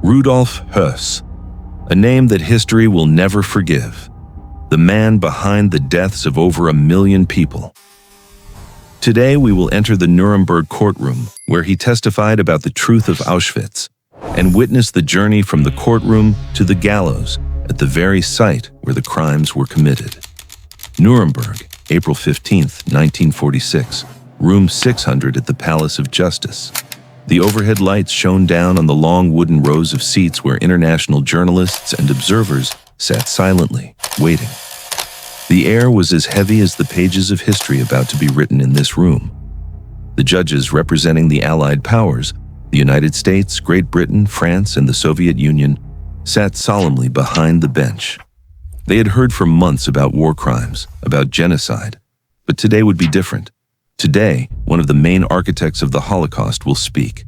Rudolf Höss, a name that history will never forgive. The man behind the deaths of over 1 million people. Today we will enter the Nuremberg courtroom, where he testified about the truth of Auschwitz, and witness the journey from the courtroom to the gallows at the very site where the crimes were committed. Nuremberg, April 15, 1946, room 600 at the Palace of Justice. The overhead lights shone down on the long wooden rows of seats where international journalists and observers sat silently, waiting. The air was as heavy as the pages of history about to be written in this room. The judges representing the Allied powers, the United States, Great Britain, France, and the Soviet Union, sat solemnly behind the bench. They had heard for months about war crimes, about genocide, but today would be different. Today, one of the main architects of the Holocaust will speak.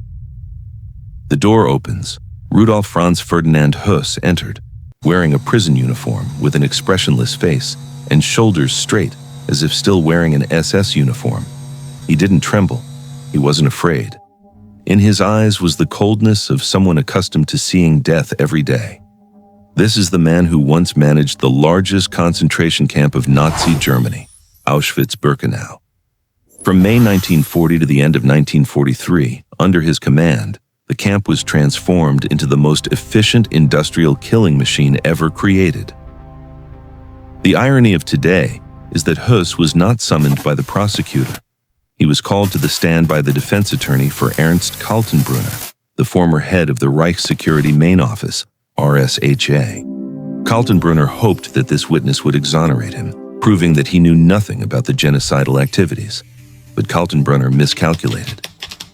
The door opens. Rudolf Franz Ferdinand Höss entered, wearing a prison uniform with an expressionless face and shoulders straight, as if still wearing an SS uniform. He didn't tremble. He wasn't afraid. In his eyes was the coldness of someone accustomed to seeing death every day. This is the man who once managed the largest concentration camp of Nazi Germany, Auschwitz-Birkenau. From May 1940 to the end of 1943, under his command, the camp was transformed into the most efficient industrial killing machine ever created. The irony of today is that Höss was not summoned by the prosecutor. He was called to the stand by the defense attorney for Ernst Kaltenbrunner, the former head of the Reich Security Main Office, RSHA. Kaltenbrunner hoped that this witness would exonerate him, proving that he knew nothing about the genocidal activities. But Kaltenbrunner miscalculated.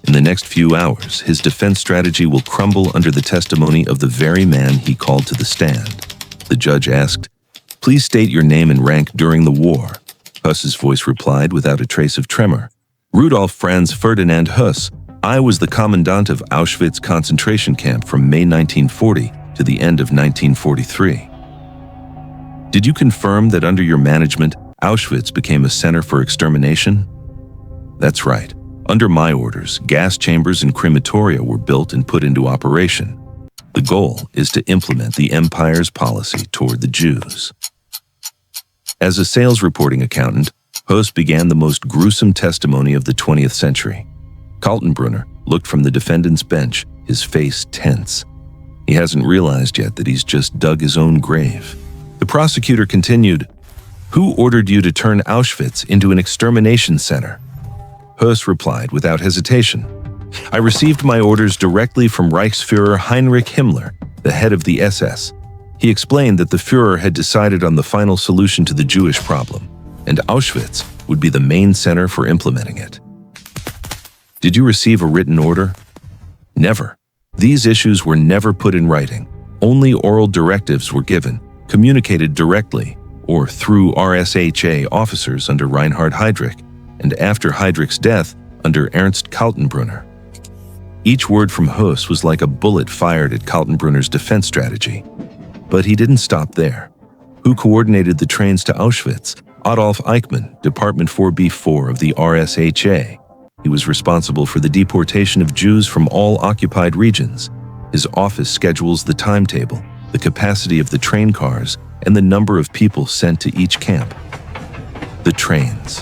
In the next few hours, his defense strategy will crumble under the testimony of the very man he called to the stand. The judge asked, "Please state your name and rank during the war." Höss's voice replied without a trace of tremor. "Rudolf Franz Ferdinand Höss. I was the commandant of Auschwitz concentration camp from May 1940 to the end of 1943. Did you confirm that under your management, Auschwitz became a center for extermination?" "That's right. Under my orders, gas chambers and crematoria were built and put into operation. The goal is to implement the empire's policy toward the Jews." As a sales reporting accountant, Höss began the most gruesome testimony of the 20th century. Kaltenbrunner looked from the defendant's bench, his face tense. He hasn't realized yet that he's just dug his own grave. The prosecutor continued, "Who ordered you to turn Auschwitz into an extermination center?" Höss replied without hesitation, "I received my orders directly from Reichsfuhrer Heinrich Himmler, the head of the SS. He explained that the Führer had decided on the final solution to the Jewish problem, and Auschwitz would be the main center for implementing it." Did you receive a written order? Never. These issues were never put in writing. Only oral directives were given, communicated directly, or through RSHA officers under Reinhard Heydrich, and after Heydrich's death under Ernst Kaltenbrunner. Each word from Höss was like a bullet fired at Kaltenbrunner's defense strategy. But he didn't stop there. Who coordinated the trains to Auschwitz? Adolf Eichmann, Department 4B4 of the RSHA. He was responsible for the deportation of Jews from all occupied regions. His office schedules the timetable, the capacity of the train cars, and the number of people sent to each camp. The trains.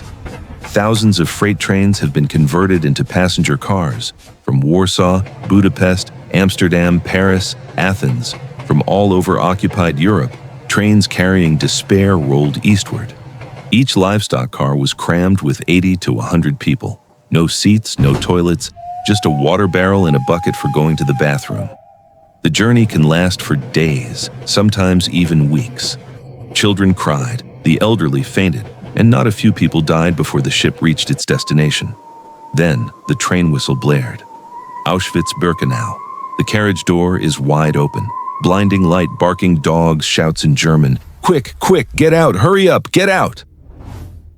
Thousands of freight trains have been converted into passenger cars from Warsaw, Budapest, Amsterdam, Paris, Athens. From all over occupied Europe, trains carrying despair rolled eastward. Each livestock car was crammed with 80 to 100 people. No seats, no toilets, just a water barrel and a bucket for going to the bathroom. The journey can last for days, sometimes even weeks. Children cried, the elderly fainted, and not a few people died before the ship reached its destination. Then, the train whistle blared. Auschwitz-Birkenau. The carriage door is wide open. Blinding light, barking dogs, shouts in German, "Quick, quick, get out, hurry up, get out!"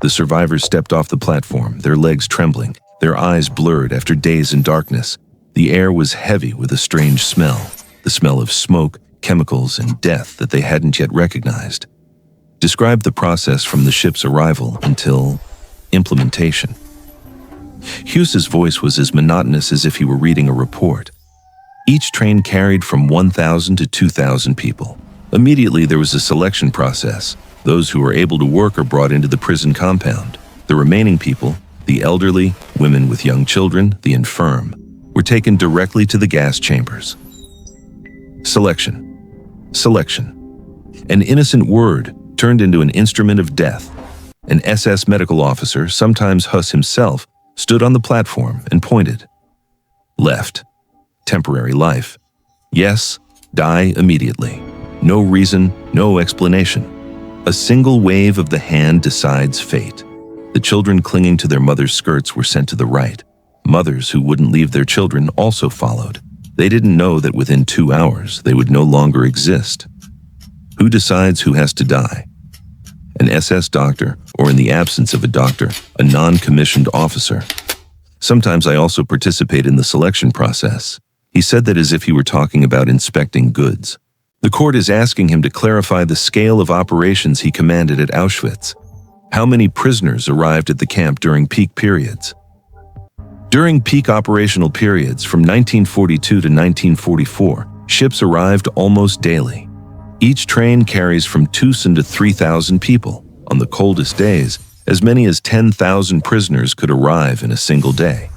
The survivors stepped off the platform, their legs trembling, their eyes blurred after days in darkness. The air was heavy with a strange smell, the smell of smoke, chemicals, and death that they hadn't yet recognized. Describe the process from the ship's arrival until implementation. Höss's voice was as monotonous as if he were reading a report. Each train carried from 1,000 to 2,000 people. Immediately, there was a selection process. Those who were able to work are brought into the prison compound. The remaining people, the elderly, women with young children, the infirm, were taken directly to the gas chambers. Selection. Selection. An innocent word turned into an instrument of death. An SS medical officer, sometimes Höss himself, stood on the platform and pointed. Left. Temporary life. Yes, die immediately. No reason, no explanation. A single wave of the hand decides fate. The children clinging to their mothers' skirts were sent to the right. Mothers who wouldn't leave their children also followed. They didn't know that within 2 hours they would no longer exist. Who decides who has to die? An SS doctor, or in the absence of a doctor, a non-commissioned officer. Sometimes I also participate in the selection process. He said that as if he were talking about inspecting goods. The court is asking him to clarify the scale of operations he commanded at Auschwitz. How many prisoners arrived at the camp during peak periods? During peak operational periods from 1942 to 1944, ships arrived almost daily. Each train carries from 2,000 to 3,000 people. On the coldest days, as many as 10,000 prisoners could arrive in a single day.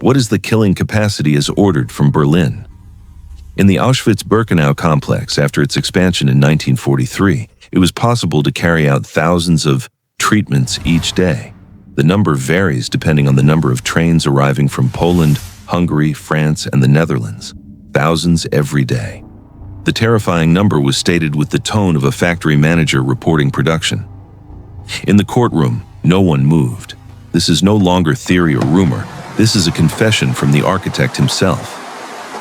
What is the killing capacity as ordered from Berlin? In the Auschwitz-Birkenau complex, after its expansion in 1943, it was possible to carry out thousands of treatments each day. The number varies depending on the number of trains arriving from Poland, Hungary, France, and the Netherlands. Thousands every day. The terrifying number was stated with the tone of a factory manager reporting production. In the courtroom, no one moved. This is no longer theory or rumor. This is a confession from the architect himself.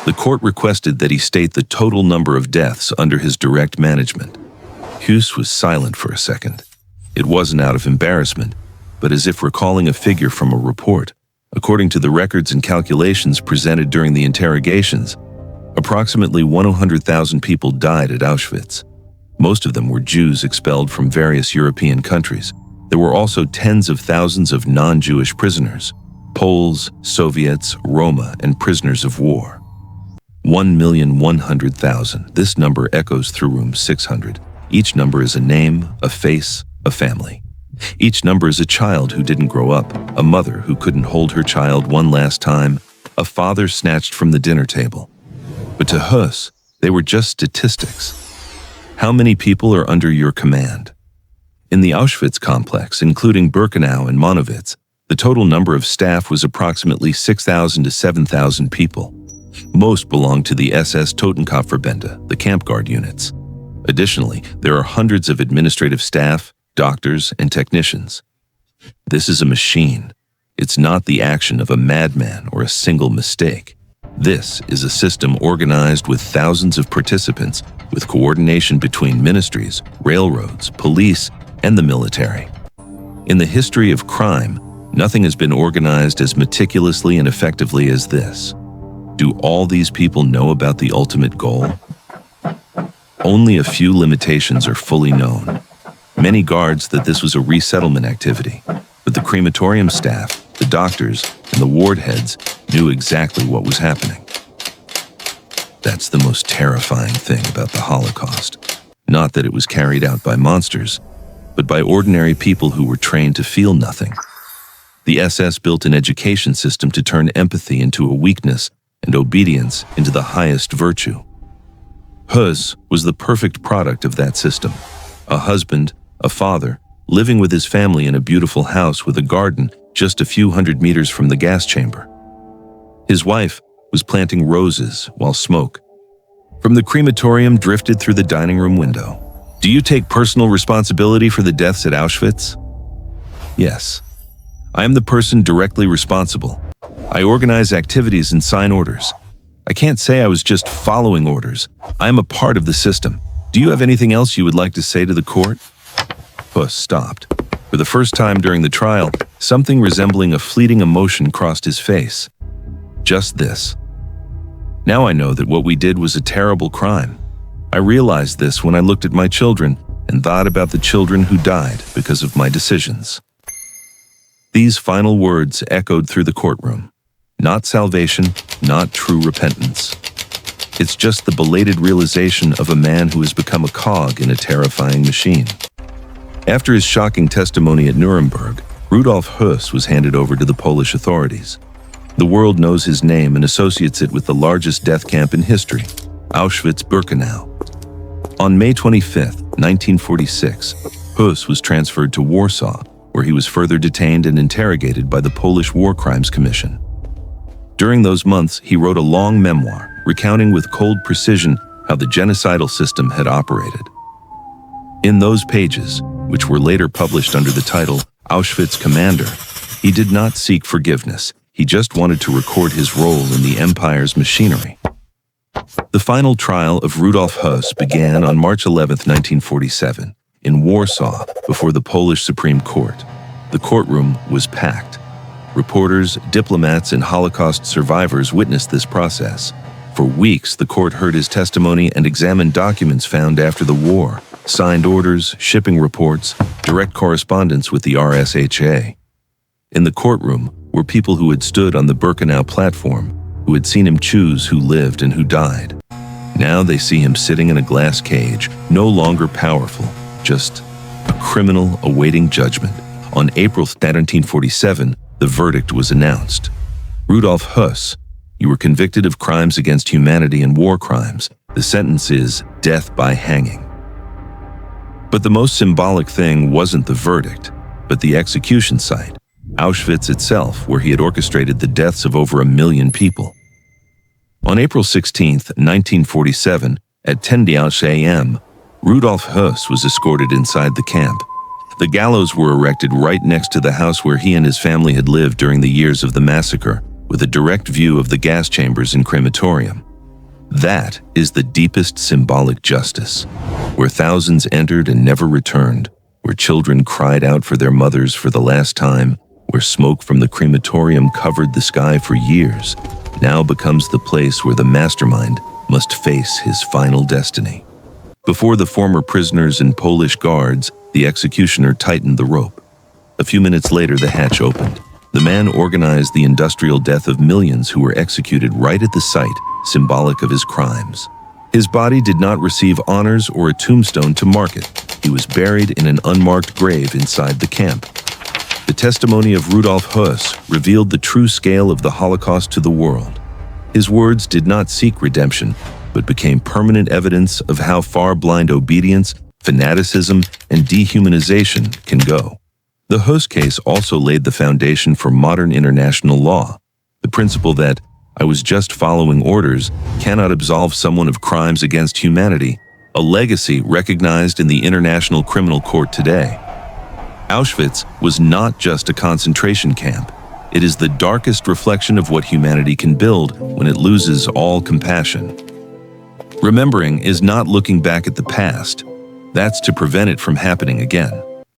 The court requested that he state the total number of deaths under his direct management. Höss was silent for a second. It wasn't out of embarrassment, but as if recalling a figure from a report. According to the records and calculations presented during the interrogations, approximately 100,000 people died at Auschwitz. Most of them were Jews expelled from various European countries. There were also tens of thousands of non-Jewish prisoners, Poles, Soviets, Roma, and prisoners of war. 1,100,000. This number echoes through room 600. Each number is a name, a face, a family. Each number is a child who didn't grow up, a mother who couldn't hold her child one last time, a father snatched from the dinner table. But to Höss, they were just statistics. How many people are under your command? In the Auschwitz complex, including Birkenau and Monowitz, the total number of staff was approximately 6,000 to 7,000 people. Most belonged to the SS Totenkopfverbände, the camp guard units. Additionally, there are hundreds of administrative staff, doctors, and technicians. This is a machine. It's not the action of a madman or a single mistake. This is a system organized with thousands of participants, with coordination between ministries, railroads, police, and the military. In the history of crime, nothing has been organized as meticulously and effectively as this. Do all these people know about the ultimate goal? Only a few limitations are fully known. Many guards that this was a resettlement activity, but the crematorium staff, the doctors, and the ward heads knew exactly what was happening. That's the most terrifying thing about the Holocaust. Not that it was carried out by monsters, but by ordinary people who were trained to feel nothing. The SS built an education system to turn empathy into a weakness and obedience into the highest virtue. Höss was the perfect product of that system. A husband, a father, living with his family in a beautiful house with a garden just a few hundred meters from the gas chamber. His wife was planting roses while smoke from the crematorium drifted through the dining room window. Do you take personal responsibility for the deaths at Auschwitz? Yes. I am the person directly responsible. I organize activities and sign orders. I can't say I was just following orders. I am a part of the system. Do you have anything else you would like to say to the court? Höss stopped. For the first time during the trial, something resembling a fleeting emotion crossed his face. Just this. Now I know that what we did was a terrible crime. I realized this when I looked at my children and thought about the children who died because of my decisions. These final words echoed through the courtroom. Not salvation, not true repentance. It's just the belated realization of a man who has become a cog in a terrifying machine. After his shocking testimony at Nuremberg, Rudolf Höss was handed over to the Polish authorities. The world knows his name and associates it with the largest death camp in history, Auschwitz-Birkenau. On May 25, 1946, Höss was transferred to Warsaw, where he was further detained and interrogated by the Polish War Crimes Commission. During those months, he wrote a long memoir, recounting with cold precision how the genocidal system had operated. In those pages, which were later published under the title Auschwitz Commander, he did not seek forgiveness. He just wanted to record his role in the empire's machinery. The final trial of Rudolf Höss began on March 11, 1947, in Warsaw before the Polish Supreme Court. The courtroom was packed. Reporters, diplomats, and Holocaust survivors witnessed this process. For weeks, the court heard his testimony and examined documents found after the war, signed orders, shipping reports, direct correspondence with the RSHA. In the courtroom were people who had stood on the Birkenau platform, who had seen him choose who lived and who died. Now they see him sitting in a glass cage, no longer powerful, just a criminal awaiting judgment. On April 1947, the verdict was announced. Rudolf Höss, you were convicted of crimes against humanity and war crimes. The sentence is death by hanging. But the most symbolic thing wasn't the verdict, but the execution site, Auschwitz itself, where he had orchestrated the deaths of over 1 million people. On April 16, 1947, at 10 a.m., Rudolf Höss was escorted inside the camp. The gallows were erected right next to the house where he and his family had lived during the years of the massacre, with a direct view of the gas chambers and crematorium. That is the deepest symbolic justice, where thousands entered and never returned, where children cried out for their mothers for the last time, where smoke from the crematorium covered the sky for years, now becomes the place where the mastermind must face his final destiny. Before the former prisoners and Polish guards, the executioner tightened the rope. A few minutes later, the hatch opened. The man organized the industrial death of millions who were executed right at the site, symbolic of his crimes. His body did not receive honors or a tombstone to mark it. He was buried in an unmarked grave inside the camp. The testimony of Rudolf Höss revealed the true scale of the Holocaust to the world. His words did not seek redemption, but became permanent evidence of how far blind obedience, fanaticism, and dehumanization can go. The Höss case also laid the foundation for modern international law, the principle that I was just following orders cannot absolve someone of crimes against humanity, a legacy recognized in the International Criminal Court today. Auschwitz was not just a concentration camp. It is the darkest reflection of what humanity can build when it loses all compassion. Remembering is not looking back at the past. That's to prevent it from happening again.